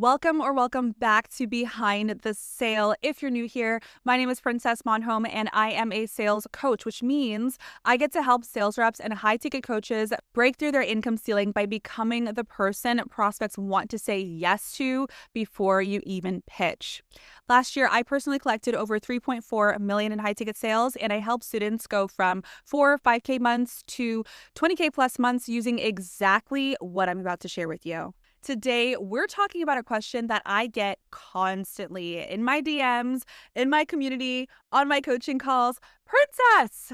Welcome back to Behind the Sale. If you're new here, my name is Princess Monholm and I am a sales coach, which means I get to help sales reps and high ticket coaches break through their income ceiling by becoming the person prospects want to say yes to before you even pitch. Last year, I personally collected over 3.4 million in high ticket sales, and I helped students go from 4 or 5K months to 20K plus months using exactly what I'm about to share with you. Today, we're talking about a question that I get constantly in my DMs, in my community, on my coaching calls. Princess,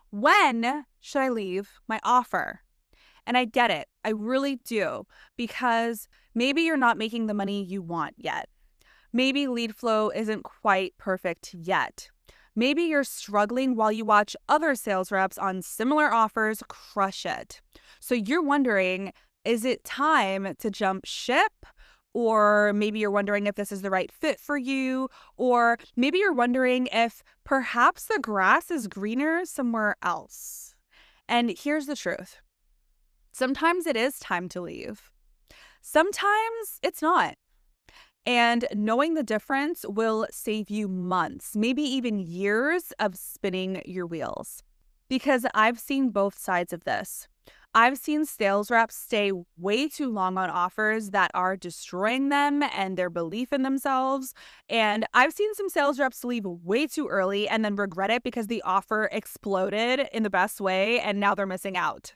when should I leave my offer? And I get it. I really do. Because maybe you're not making the money you want yet. Maybe lead flow isn't quite perfect yet. Maybe you're struggling while you watch other sales reps on similar offers crush it. So you're wondering, is it time to jump ship? Or maybe you're wondering if this is the right fit for you. Or maybe you're wondering if perhaps the grass is greener somewhere else. And here's the truth. Sometimes it is time to leave. Sometimes it's not. And knowing the difference will save you months, maybe even years of spinning your wheels. Because I've seen both sides of this. I've seen sales reps stay way too long on offers that are destroying them and their belief in themselves. And I've seen some sales reps leave way too early and then regret it because the offer exploded in the best way and now they're missing out.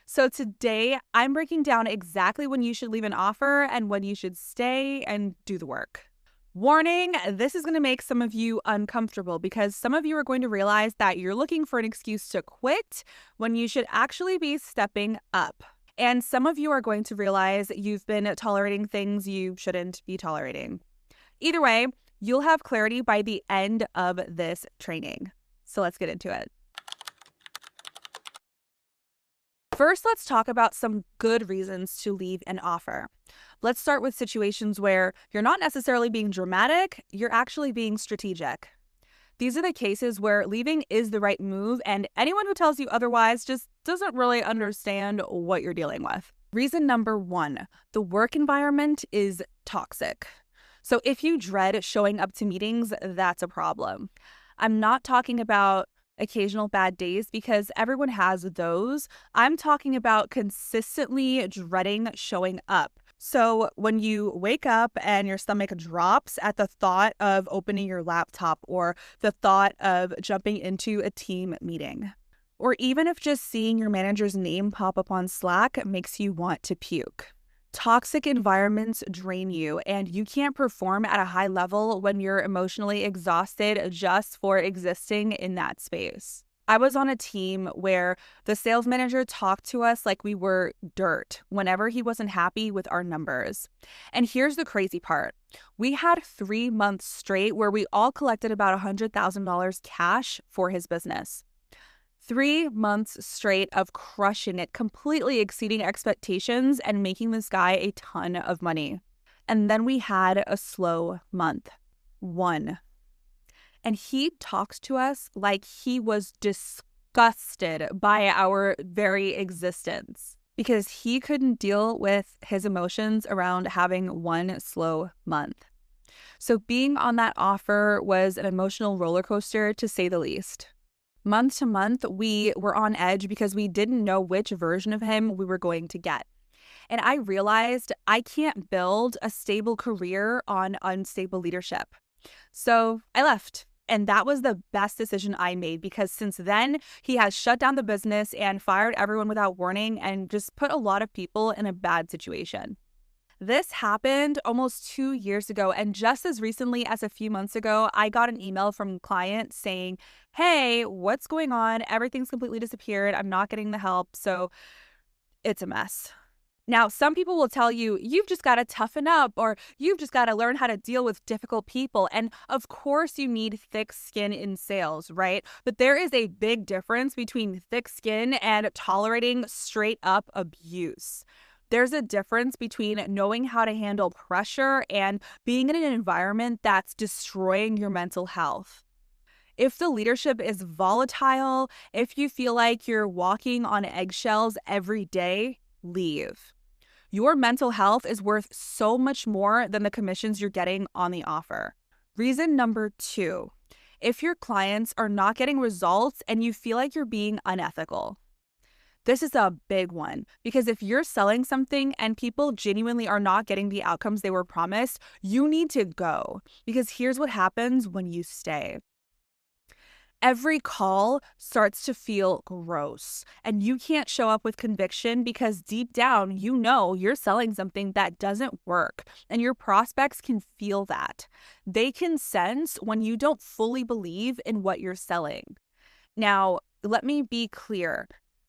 So today, I'm breaking down exactly when you should leave an offer and when you should stay and do the work. Warning, this is going to make some of you uncomfortable because some of you are going to realize that you're looking for an excuse to quit when you should actually be stepping up. And some of you are going to realize you've been tolerating things you shouldn't be tolerating. Either way, you'll have clarity by the end of this training. So let's get into it. First, let's talk about some good reasons to leave an offer. Let's start with situations where you're not necessarily being dramatic, you're actually being strategic. These are the cases where leaving is the right move, and anyone who tells you otherwise just doesn't really understand what you're dealing with. Reason number one, the work environment is toxic. So if you dread showing up to meetings, that's a problem. I'm not talking about occasional bad days because everyone has those. I'm talking about consistently dreading showing up. So when you wake up and your stomach drops at the thought of opening your laptop or the thought of jumping into a team meeting, or even if just seeing your manager's name pop up on Slack makes you want to puke. Toxic environments drain you, and you can't perform at a high level when you're emotionally exhausted just for existing in that space. I was on a team where the sales manager talked to us like we were dirt whenever he wasn't happy with our numbers. And here's the crazy part. We had 3 months straight where we all collected about $100,000 cash for his business. 3 months straight of crushing it, completely exceeding expectations and making this guy a ton of money. And then we had a slow month. 1. And he talks to us like he was disgusted by our very existence because he couldn't deal with his emotions around having 1 slow month. So being on that offer was an emotional roller coaster, to say the least. Month to month, we were on edge because we didn't know which version of him we were going to get. And I realized I can't build a stable career on unstable leadership. So I left. And that was the best decision I made because since then, he has shut down the business and fired everyone without warning and just put a lot of people in a bad situation. This happened almost 2 years ago, and just as recently as a few months ago, I got an email from a client saying, hey, what's going on? Everything's completely disappeared. I'm not getting the help, so it's a mess. Now, some people will tell you, you've just got to toughen up or you've just got to learn how to deal with difficult people. And of course, you need thick skin in sales, right? But there is a big difference between thick skin and tolerating straight up abuse. There's a difference between knowing how to handle pressure and being in an environment that's destroying your mental health. If the leadership is volatile, if you feel like you're walking on eggshells every day, leave. Your mental health is worth so much more than the commissions you're getting on the offer. Reason number 2, if your clients are not getting results and you feel like you're being unethical. This is a big one because if you're selling something and people genuinely are not getting the outcomes they were promised, you need to go, because here's what happens when you stay. Every call starts to feel gross, and you can't show up with conviction because deep down, you know you're selling something that doesn't work, and your prospects can feel that. They can sense when you don't fully believe in what you're selling. Now, let me be clear.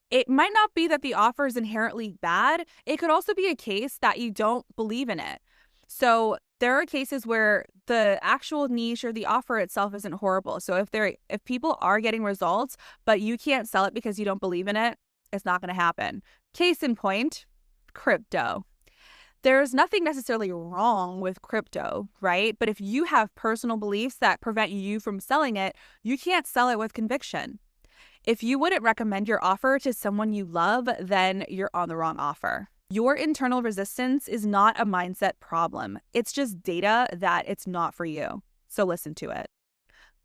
It might not be that the offer is inherently bad. It could also be a case that you don't believe in it. So there are cases where the actual niche or the offer itself isn't horrible. So if people are getting results, but you can't sell it because you don't believe in it, it's not going to happen. Case in point, crypto. There's nothing necessarily wrong with crypto, right? But if you have personal beliefs that prevent you from selling it, you can't sell it with conviction. If you wouldn't recommend your offer to someone you love, then you're on the wrong offer. Your internal resistance is not a mindset problem. It's just data that it's not for you. So listen to it.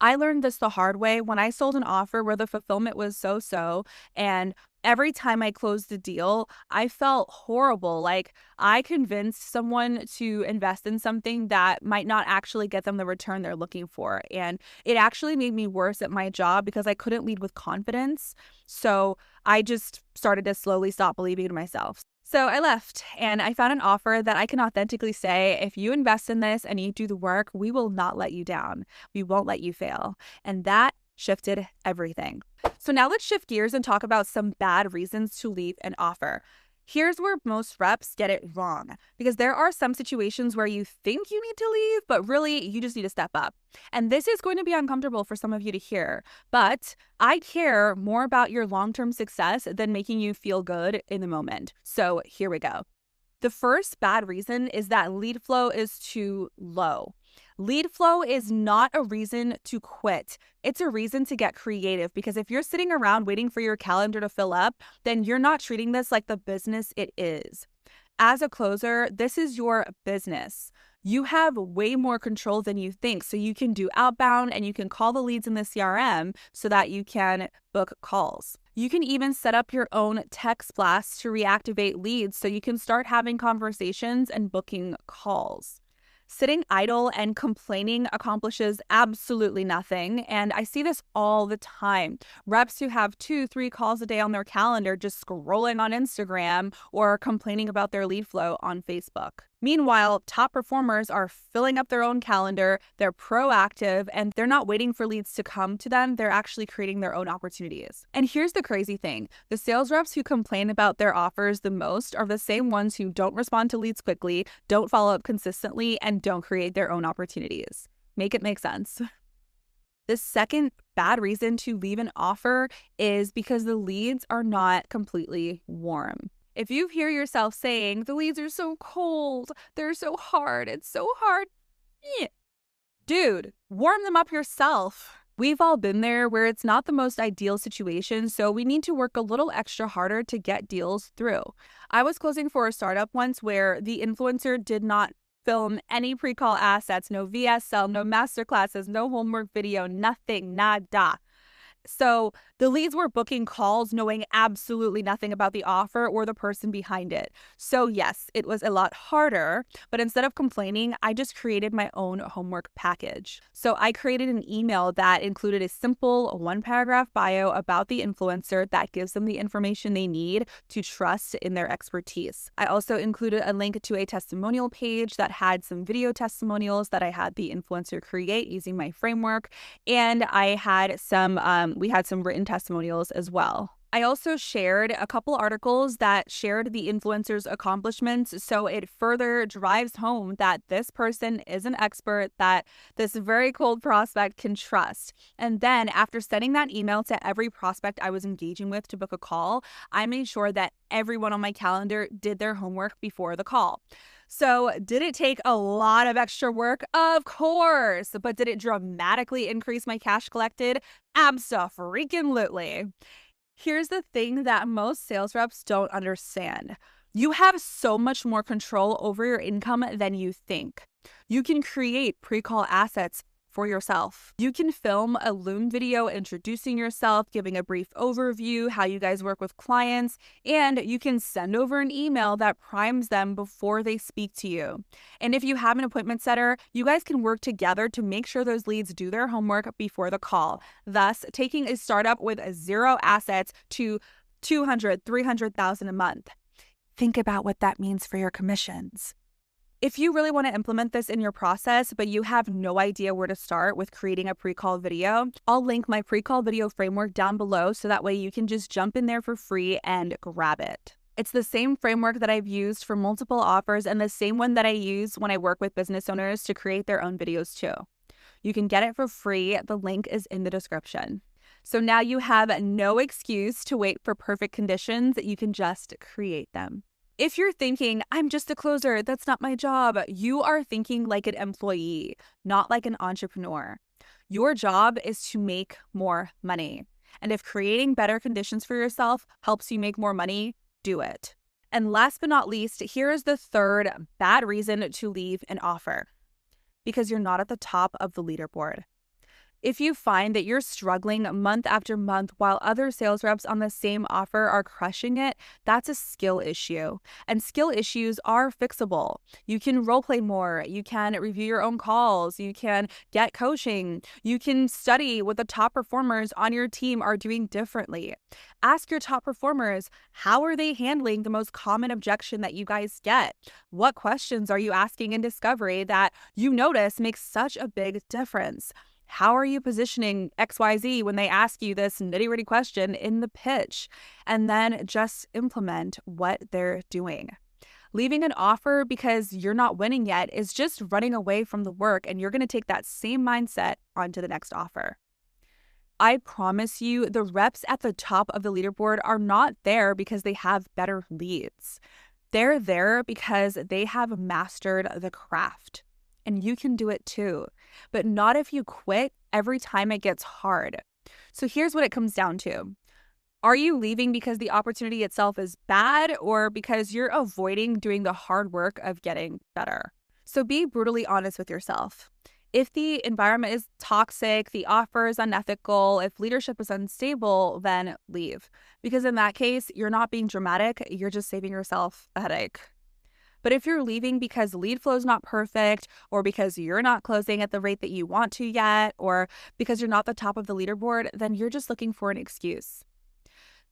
I learned this the hard way when I sold an offer where the fulfillment was so-so, and every time I closed the deal, I felt horrible. Like I convinced someone to invest in something that might not actually get them the return they're looking for. And it actually made me worse at my job because I couldn't lead with confidence. So I just started to slowly stop believing in myself. So I left and I found an offer that I can authentically say, if you invest in this and you do the work, we will not let you down. We won't let you fail. And that shifted everything. So now let's shift gears and talk about some bad reasons to leave an offer. Here's where most reps get it wrong, because there are some situations where you think you need to leave, but really you just need to step up. And this is going to be uncomfortable for some of you to hear, but I care more about your long-term success than making you feel good in the moment. So here we go. The first bad reason is that lead flow is too low. Lead flow is not a reason to quit. It's a reason to get creative, because if you're sitting around waiting for your calendar to fill up, then you're not treating this like the business it is. As a closer, this is your business. You have way more control than you think. So you can do outbound and you can call the leads in the CRM so that you can book calls. You can even set up your own text blasts to reactivate leads so you can start having conversations and booking calls. Sitting idle and complaining accomplishes absolutely nothing, and I see this all the time. Reps who have 2-3 calls a day on their calendar just scrolling on Instagram or complaining about their lead flow on Facebook. Meanwhile, top performers are filling up their own calendar, they're proactive, and they're not waiting for leads to come to them, they're actually creating their own opportunities. And here's the crazy thing. The sales reps who complain about their offers the most are the same ones who don't respond to leads quickly, don't follow up consistently, and don't create their own opportunities. Make it make sense. The second bad reason to leave an offer is because the leads are not completely warm. If you hear yourself saying, the leads are so cold, they're so hard, it's so hard, dude, warm them up yourself. We've all been there where it's not the most ideal situation, so we need to work a little extra harder to get deals through. I was closing for a startup once where the influencer did not film any pre-call assets, no VSL, no masterclasses, no homework video, nothing, nada. So the leads were booking calls knowing absolutely nothing about the offer or the person behind it. So yes, it was a lot harder, but instead of complaining, I just created my own homework package. So I created an email that included a simple 1-paragraph bio about the influencer that gives them the information they need to trust in their expertise. I also included a link to a testimonial page that had some video testimonials that I had the influencer create using my framework, and I had we had some written testimonials as well. I also shared a couple articles that shared the influencer's accomplishments, so it further drives home that this person is an expert that this very cold prospect can trust. And then after sending that email to every prospect I was engaging with to book a call, I made sure that everyone on my calendar did their homework before the call. So did it take a lot of extra work? Of course. But did it dramatically increase my cash collected? Abso-freaking-lutely. Here's the thing that most sales reps don't understand. You have so much more control over your income than you think. You can create pre-call assets for yourself. You can film a Loom video introducing yourself, giving a brief overview, how you guys work with clients, and you can send over an email that primes them before they speak to you. And if you have an appointment setter, you guys can work together to make sure those leads do their homework before the call, thus taking a startup with zero assets to 200, 300,000 a month. Think about what that means for your commissions. If you really want to implement this in your process, but you have no idea where to start with creating a pre-call video, I'll link my pre-call video framework down below so that way you can just jump in there for free and grab it. It's the same framework that I've used for multiple offers and the same one that I use when I work with business owners to create their own videos too. You can get it for free. The link is in the description. So now you have no excuse to wait for perfect conditions. You can just create them. If you're thinking, I'm just a closer, that's not my job, you are thinking like an employee, not like an entrepreneur. Your job is to make more money. And if creating better conditions for yourself helps you make more money, do it. And last but not least, here is the third bad reason to leave an offer. Because you're not at the top of the leaderboard. If you find that you're struggling month after month while other sales reps on the same offer are crushing it, that's a skill issue. And skill issues are fixable. You can role play more. You can review your own calls. You can get coaching. You can study what the top performers on your team are doing differently. Ask your top performers, how are they handling the most common objection that you guys get? What questions are you asking in discovery that you notice makes such a big difference? How are you positioning XYZ when they ask you this nitty-gritty question in the pitch? And then just implement what they're doing. Leaving an offer because you're not winning yet is just running away from the work, and you're going to take that same mindset onto the next offer. I promise you, the reps at the top of the leaderboard are not there because they have better leads. They're there because they have mastered the craft. And you can do it too, but not if you quit every time it gets hard. So here's what it comes down to. Are you leaving because the opportunity itself is bad or because you're avoiding doing the hard work of getting better? So be brutally honest with yourself. If the environment is toxic, the offer is unethical, if leadership is unstable, then leave. Because in that case, you're not being dramatic, you're just saving yourself a headache. But if you're leaving because lead flow is not perfect, or because you're not closing at the rate that you want to yet, or because you're not the top of the leaderboard, then you're just looking for an excuse.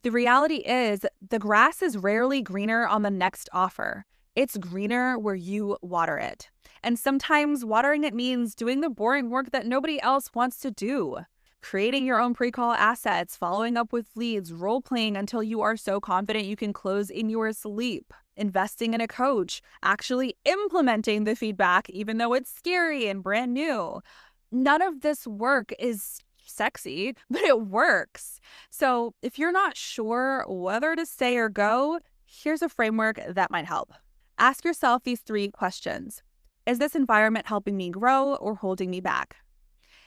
The reality is the grass is rarely greener on the next offer. It's greener where you water it. And sometimes watering it means doing the boring work that nobody else wants to do. Creating your own pre-call assets, following up with leads, role-playing until you are so confident you can close in your sleep, investing in a coach, actually implementing the feedback even though it's scary and brand new. None of this work is sexy, but it works. So if you're not sure whether to stay or go, here's a framework that might help. Ask yourself these 3 questions. Is this environment helping me grow or holding me back?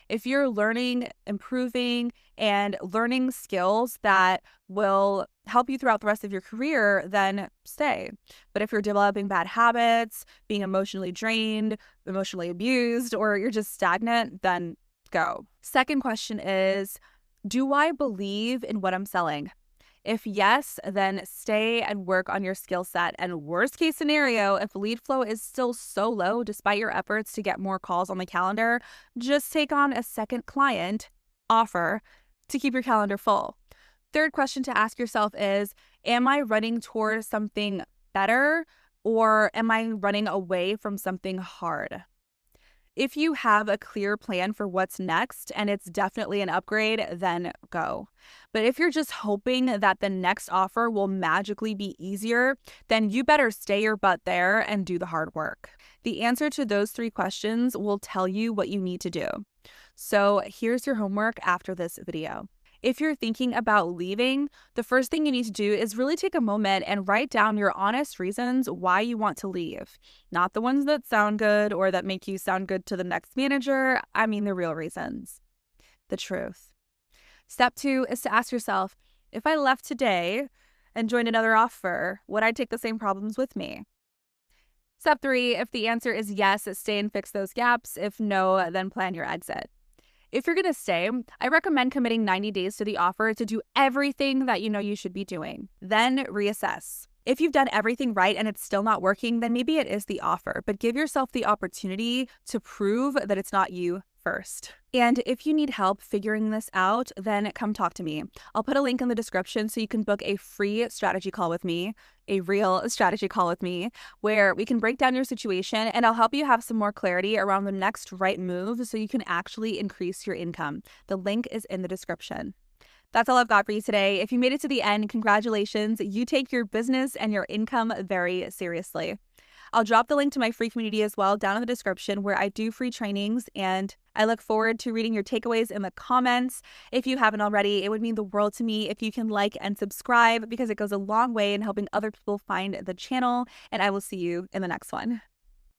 If you're learning, improving, and learning skills that will help you throughout the rest of your career, then stay. But if you're developing bad habits, being emotionally drained, emotionally abused, or you're just stagnant, then go. Second question is, do I believe in what I'm selling? If yes, then stay and work on your skill set. And worst case scenario, if lead flow is still so low despite your efforts to get more calls on the calendar, just take on a second client offer to keep your calendar full. Third question to ask yourself is, am I running toward something better or am I running away from something hard? If you have a clear plan for what's next and it's definitely an upgrade, then go. But if you're just hoping that the next offer will magically be easier, then you better stay your butt there and do the hard work. The answer to those 3 questions will tell you what you need to do. So here's your homework after this video. If you're thinking about leaving, the first thing you need to do is really take a moment and write down your honest reasons why you want to leave. Not the ones that sound good or that make you sound good to the next manager. I mean the real reasons. The truth. Step 2 is to ask yourself, if I left today and join another offer? Would I take the same problems with me? Step 3, if the answer is yes, stay and fix those gaps. If no, then plan your exit. If you're going to stay, I recommend committing 90 days to the offer to do everything that you know you should be doing. Then reassess. If you've done everything right and it's still not working, then maybe it is the offer, but give yourself the opportunity to prove that it's not you first. And if you need help figuring this out, then come talk to me. I'll put a link in the description so you can book a free strategy call with me, a real strategy call with me, where we can break down your situation and I'll help you have some more clarity around the next right move so you can actually increase your income. The link is in the description. That's all I've got for you today. If you made it to the end, congratulations. You take your business and your income very seriously. I'll drop the link to my free community as well down in the description where I do free trainings, and I look forward to reading your takeaways in the comments. If you haven't already, it would mean the world to me if you can like and subscribe because it goes a long way in helping other people find the channel, and I will see you in the next one.